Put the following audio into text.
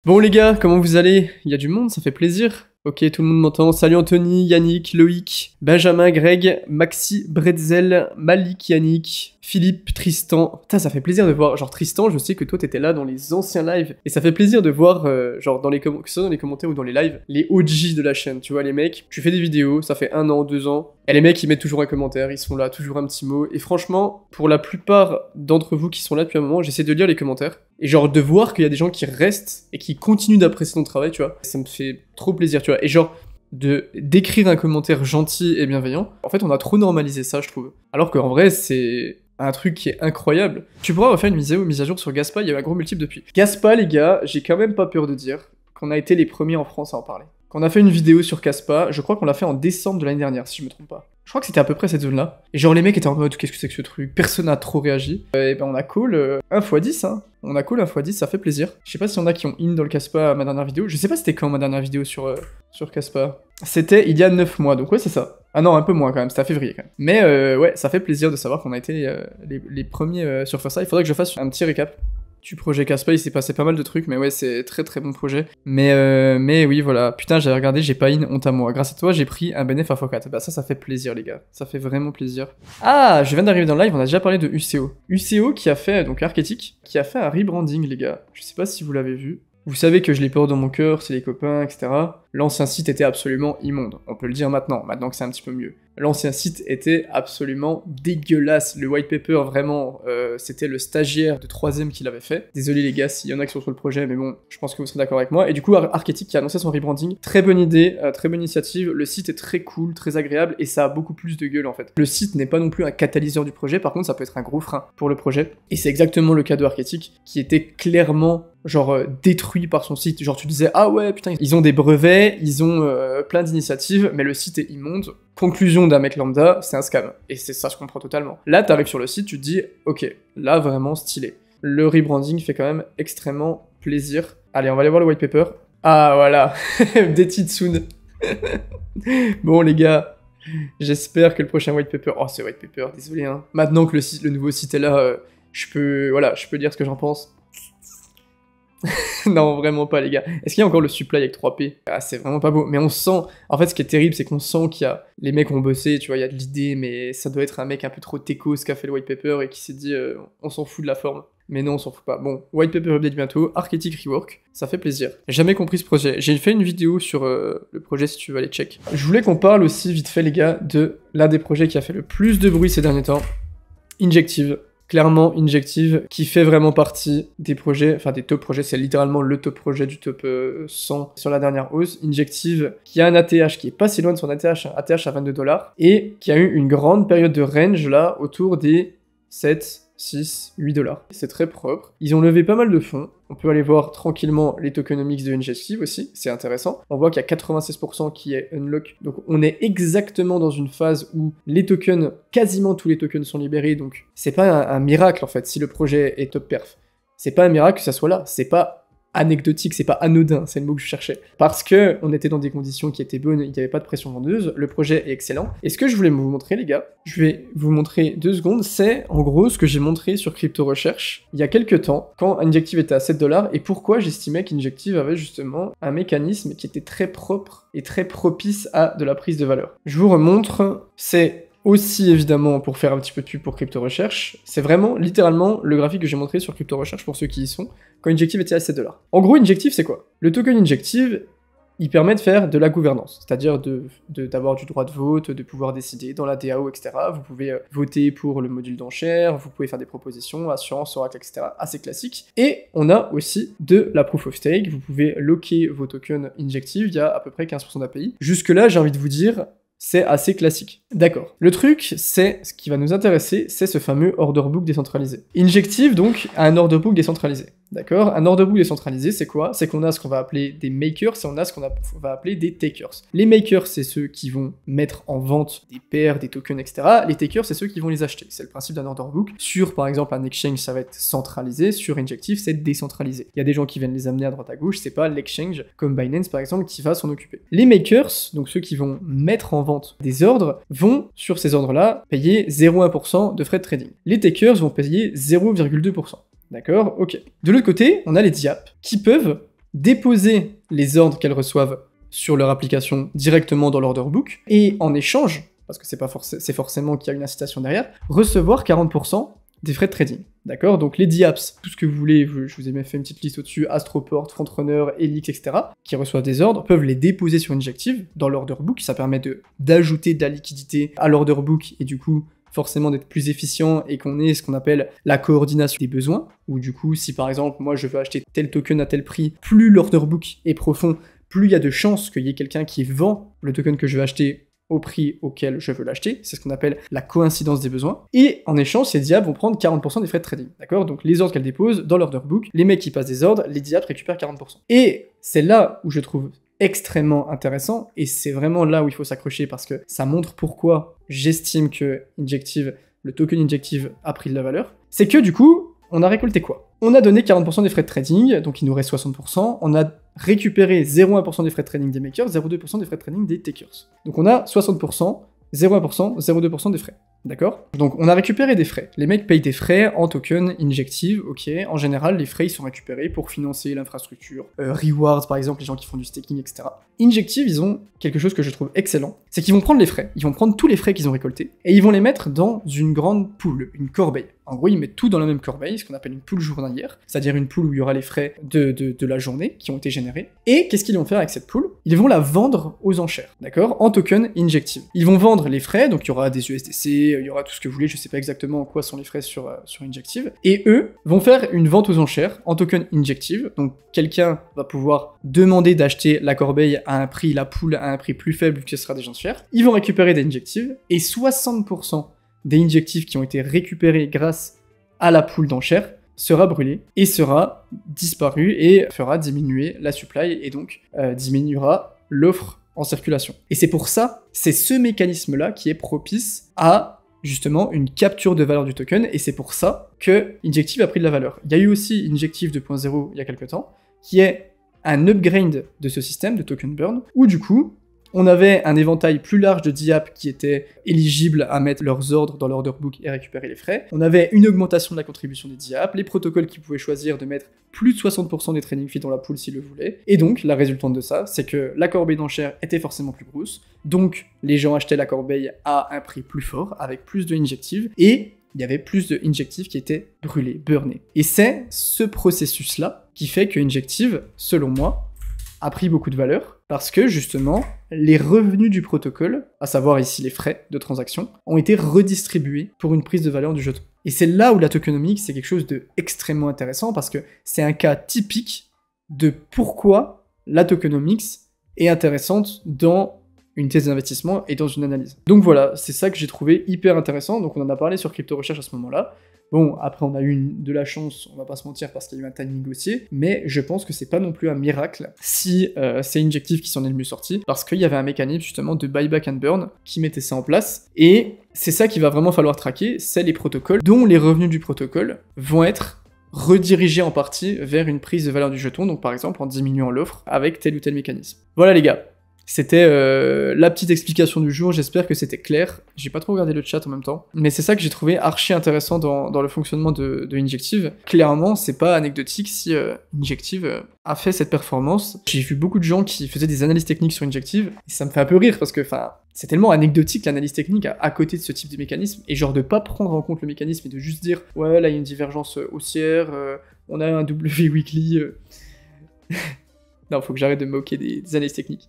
Bon les gars, comment vous allez? Il y a du monde, ça fait plaisir. Ok, tout le monde m'entend. Salut Anthony, Yannick, Loïc, Benjamin, Greg, Maxi, Bretzel, Malik, Yannick, Philippe, Tristan. Putain, ça fait plaisir de voir. Genre Tristan, je sais que toi t'étais là dans les anciens lives. Et ça fait plaisir de voir, genre dans les que ce soit dans les commentaires ou dans les lives, les OG de la chaîne. Tu vois, les mecs, tu fais des vidéos, ça fait 1 an, 2 ans. Et les mecs, ils mettent toujours un commentaire, ils sont là, toujours un petit mot. Et franchement, pour la plupart d'entre vous qui sont là depuis un moment, j'essaie de lire les commentaires. Et genre de voir qu'il y a des gens qui restent et qui continuent d'apprécier ton travail, tu vois. Ça me fait trop plaisir, tu vois. Et genre, d'écrire un commentaire gentil et bienveillant, en fait, on a trop normalisé ça, je trouve. Alors qu'en vrai, c'est un truc qui est incroyable. Tu pourras refaire une mise à jour sur Gaspa, il y a eu un gros multiple depuis. Gaspa, les gars, j'ai quand même pas peur de dire qu'on a été les premiers en France à en parler. Quand on a fait une vidéo sur Caspa, je crois qu'on l'a fait en décembre de l'année dernière, si je me trompe pas. Je crois que c'était à peu près cette zone-là. Et genre les mecs étaient en mode, qu'est-ce que c'est que ce truc? Personne n'a trop réagi. Et ben on a call 1x10, hein. On a call 1x10, ça fait plaisir. Je sais pas s'il y en a qui ont in dans le Caspa à ma dernière vidéo. Je sais pas c'était quand ma dernière vidéo sur Caspa. C'était il y a 9 mois, donc ouais c'est ça. Ah non, un peu moins quand même, c'était à février quand même. Mais ouais, ça fait plaisir de savoir qu'on a été les premiers sur faire ça. Il faudrait que je fasse un petit récap du projet Caspa, il s'est passé pas mal de trucs, mais ouais, c'est très très bon projet. Mais oui, voilà. Putain, j'avais regardé, j'ai pas in, honte à moi. Grâce à toi, j'ai pris un bénéf à x4. Bah ça fait plaisir, les gars. Ça fait vraiment plaisir. Ah, je viens d'arriver dans le live, on a déjà parlé de UCO. UCO qui a fait, donc Arketic, qui a fait un rebranding, les gars. Je sais pas si vous l'avez vu. Vous savez que je les porte dans mon cœur, c'est les copains, etc. L'ancien site était absolument immonde. On peut le dire maintenant que c'est un petit peu mieux. L'ancien site était absolument dégueulasse. Le white paper, vraiment, c'était le stagiaire de 3ème qui l'avait fait. Désolé les gars s'il y en a qui sont sur le projet, mais bon, je pense que vous serez d'accord avec moi. Et du coup, Arketic qui a annoncé son rebranding, très bonne idée, très bonne initiative. Le site est très cool, très agréable, et ça a beaucoup plus de gueule en fait. Le site n'est pas non plus un catalyseur du projet, par contre ça peut être un gros frein pour le projet. Et c'est exactement le cas de Arketic, qui était clairement genre détruit par son site. Genre tu disais, ah ouais, putain, ils ont des brevets, ils ont plein d'initiatives, mais le site est immonde. Conclusion d'un mec lambda, c'est un scam. Et c'est ça, je comprends totalement. Là, t'arrives sur le site, tu te dis, ok, là, vraiment stylé. Le rebranding fait quand même extrêmement plaisir. Allez, on va aller voir le white paper. Ah, voilà, des Titsune. Bon, les gars, j'espère que le prochain white paper... Oh, c'est white paper, désolé, hein. Maintenant que le nouveau site est là, je peux dire ce que j'en pense. Non, vraiment pas, les gars. Est-ce qu'il y a encore le supply avec 3P? Ah, c'est vraiment pas beau. Mais on sent... En fait, ce qui est terrible, c'est qu'on sent qu'il y a... Les mecs ont bossé, tu vois, il y a de l'idée, mais ça doit être un mec un peu trop techos qui a fait le white paper et qui s'est dit on s'en fout de la forme. Mais non, on s'en fout pas. Bon, white paper update bientôt, Arketic rework, ça fait plaisir. J'ai jamais compris ce projet. J'ai fait une vidéo sur le projet si tu veux aller check. Je voulais qu'on parle aussi, vite fait, les gars, de l'un des projets qui a fait le plus de bruit ces derniers temps, Injective. Clairement, Injective, qui fait vraiment partie des projets, enfin des top projets, c'est littéralement le top projet du top 100 sur la dernière hausse. Injective, qui a un ATH qui est pas si loin de son ATH, un ATH à 22$, et qui a eu une grande période de range là, autour des 7, 6, 8$. C'est très propre. Ils ont levé pas mal de fonds. On peut aller voir tranquillement les tokenomics de Injective aussi, c'est intéressant. On voit qu'il y a 96% qui est unlock. Donc on est exactement dans une phase où les tokens, quasiment tous les tokens sont libérés, donc c'est pas un miracle en fait si le projet est top perf. C'est pas un miracle que ça soit là, c'est pas anecdotique, c'est pas anodin, c'est le mot que je cherchais. Parce que on était dans des conditions qui étaient bonnes, il n'y avait pas de pression vendeuse, le projet est excellent. Et ce que je voulais vous montrer, les gars, je vais vous montrer 2 secondes, c'est en gros ce que j'ai montré sur Crypto Recherche il y a quelques temps, quand Injective était à 7$, et pourquoi j'estimais qu'Injective avait justement un mécanisme qui était très propre et très propice à de la prise de valeur. Je vous remontre, c'est aussi évidemment pour faire un petit peu de pub pour Crypto Recherche, c'est vraiment littéralement le graphique que j'ai montré sur Crypto Recherche pour ceux qui y sont, quand Injective était à 7$. En gros, Injective c'est quoi? Le token Injective, il permet de faire de la gouvernance, c'est-à-dire d'avoir du droit de vote, de pouvoir décider dans la DAO, etc. Vous pouvez voter pour le module d'enchères, vous pouvez faire des propositions, assurance, oracle, etc. Assez classique. Et on a aussi de la proof of stake, vous pouvez locker vos tokens Injective, il y a à peu près 15% d'API. Jusque-là, j'ai envie de vous dire, c'est assez classique. D'accord. Le truc, c'est, ce qui va nous intéresser, c'est ce fameux order book décentralisé. Injective, donc, a un order book décentralisé. D'accord? Un order book décentralisé, c'est quoi? C'est qu'on a ce qu'on va appeler des makers et on a ce qu'on va appeler des takers. Les makers, c'est ceux qui vont mettre en vente des paires, des tokens, etc. Les takers, c'est ceux qui vont les acheter. C'est le principe d'un order book. Sur, par exemple, un exchange, ça va être centralisé. Sur Injective, c'est décentralisé. Il y a des gens qui viennent les amener à droite à gauche. C'est pas l'exchange, comme Binance, par exemple, qui va s'en occuper. Les makers, donc ceux qui vont mettre en vente des ordres, vont, sur ces ordres-là, payer 0,1% de frais de trading. Les takers vont payer 0,2%. D'accord? Ok. De l'autre côté, on a les DApp, qui peuvent déposer les ordres qu'elles reçoivent sur leur application directement dans l'order book, et en échange, parce que c'est forcément qu'il y a une incitation derrière, recevoir 40% des frais de trading. D'accord? Donc les DApps, tout ce que vous voulez, je vous ai même fait une petite liste au-dessus, Astroport, Frontrunner, Helix, etc., qui reçoivent des ordres, peuvent les déposer sur Injective dans l'order book. Ça permet d'ajouter de la liquidité à l'order book et du coup, forcément d'être plus efficient et qu'on ait ce qu'on appelle la coordination des besoins, où du coup, si par exemple, moi je veux acheter tel token à tel prix, plus l'order book est profond, plus il y a de chances qu'il y ait quelqu'un qui vend le token que je veux acheter au prix auquel je veux l'acheter, c'est ce qu'on appelle la coïncidence des besoins, et en échange, ces DApps vont prendre 40% des frais de trading, d'accord? Donc les ordres qu'elles déposent dans l'order book, les mecs qui passent des ordres, les DApps récupèrent 40%. Et c'est là où je trouve extrêmement intéressant, et c'est vraiment là où il faut s'accrocher, parce que ça montre pourquoi j'estime que Injective, le token Injective a pris de la valeur, c'est que du coup, on a récolté quoi? On a donné 40% des frais de trading, donc il nous reste 60%, on a récupéré 0,1% des frais de trading des makers, 0,2% des frais de trading des takers. Donc on a 60%, 0,1%, 0,2% des frais. D'accord? Donc on a récupéré des frais. Les mecs payent des frais en token Injective, ok. En général, les frais ils sont récupérés pour financer l'infrastructure. Rewards par exemple, les gens qui font du staking, etc. Injective, ils ont quelque chose que je trouve excellent, c'est qu'ils vont prendre les frais, ils vont prendre tous les frais qu'ils ont récoltés, et ils vont les mettre dans une grande pool, une corbeille. En gros, ils mettent tout dans la même corbeille, ce qu'on appelle une pool journalière, c'est-à-dire une pool où il y aura les frais de la journée qui ont été générés. Et qu'est-ce qu'ils vont faire avec cette pool? Ils vont la vendre aux enchères, d'accord? En token Injective. Ils vont vendre les frais, donc il y aura des USDC, il y aura tout ce que vous voulez, je sais pas exactement en quoi sont les frais sur Injective, et eux vont faire une vente aux enchères en token Injective, donc quelqu'un va pouvoir demander d'acheter la corbeille à un prix, la pool à un prix plus faible que ce sera des enchères, ils vont récupérer des Injectives, et 60% des Injectives qui ont été récupérés grâce à la pool d'enchères sera brûlé et sera disparu et fera diminuer la supply et donc diminuera l'offre en circulation. Et c'est pour ça, c'est ce mécanisme-là qui est propice à justement une capture de valeur du token, et c'est pour ça que Injective a pris de la valeur. Il y a eu aussi Injective 2.0 il y a quelques temps, qui est un upgrade de ce système de token burn, où du coup, on avait un éventail plus large de DApps qui étaient éligibles à mettre leurs ordres dans l'order book et récupérer les frais. On avait une augmentation de la contribution des DApps, les protocoles qui pouvaient choisir de mettre plus de 60% des trading fees dans la pool s'ils le voulaient. Et donc, la résultante de ça, c'est que la corbeille d'enchères était forcément plus grosse. Donc, les gens achetaient la corbeille à un prix plus fort, avec plus de Injective, et il y avait plus de Injective qui étaient brûlés, burnés. Et c'est ce processus-là qui fait que Injective, selon moi, a pris beaucoup de valeur, parce que justement, les revenus du protocole, à savoir ici les frais de transaction, ont été redistribués pour une prise de valeur du jeton. Et c'est là où la tokenomics, c'est quelque chose de extrêmement intéressant, parce que c'est un cas typique de pourquoi la tokenomics est intéressante dans une thèse d'investissement et dans une analyse. Donc voilà, c'est ça que j'ai trouvé hyper intéressant, donc on en a parlé sur Crypto Recherche à ce moment-là. Bon, après on a eu de la chance, on va pas se mentir, parce qu'il y a eu un timing haussier, mais je pense que c'est pas non plus un miracle si c'est Injective qui s'en est le mieux sorti, parce qu'il y avait un mécanisme justement de buyback and burn qui mettait ça en place, et c'est ça qu'il va vraiment falloir traquer, c'est les protocoles dont les revenus du protocole vont être redirigés en partie vers une prise de valeur du jeton, donc par exemple en diminuant l'offre avec tel ou tel mécanisme. Voilà les gars. C'était la petite explication du jour, j'espère que c'était clair. J'ai pas trop regardé le chat en même temps, mais c'est ça que j'ai trouvé archi intéressant dans le fonctionnement de Injective. Clairement, c'est pas anecdotique si Injective a fait cette performance. J'ai vu beaucoup de gens qui faisaient des analyses techniques sur Injective, et ça me fait un peu rire parce que c'est tellement anecdotique l'analyse technique à côté de ce type de mécanisme, et genre de pas prendre en compte le mécanisme et de juste dire « Ouais, là il y a une divergence haussière, on a un W weekly... » Non, faut que j'arrête de me moquer des analyses techniques.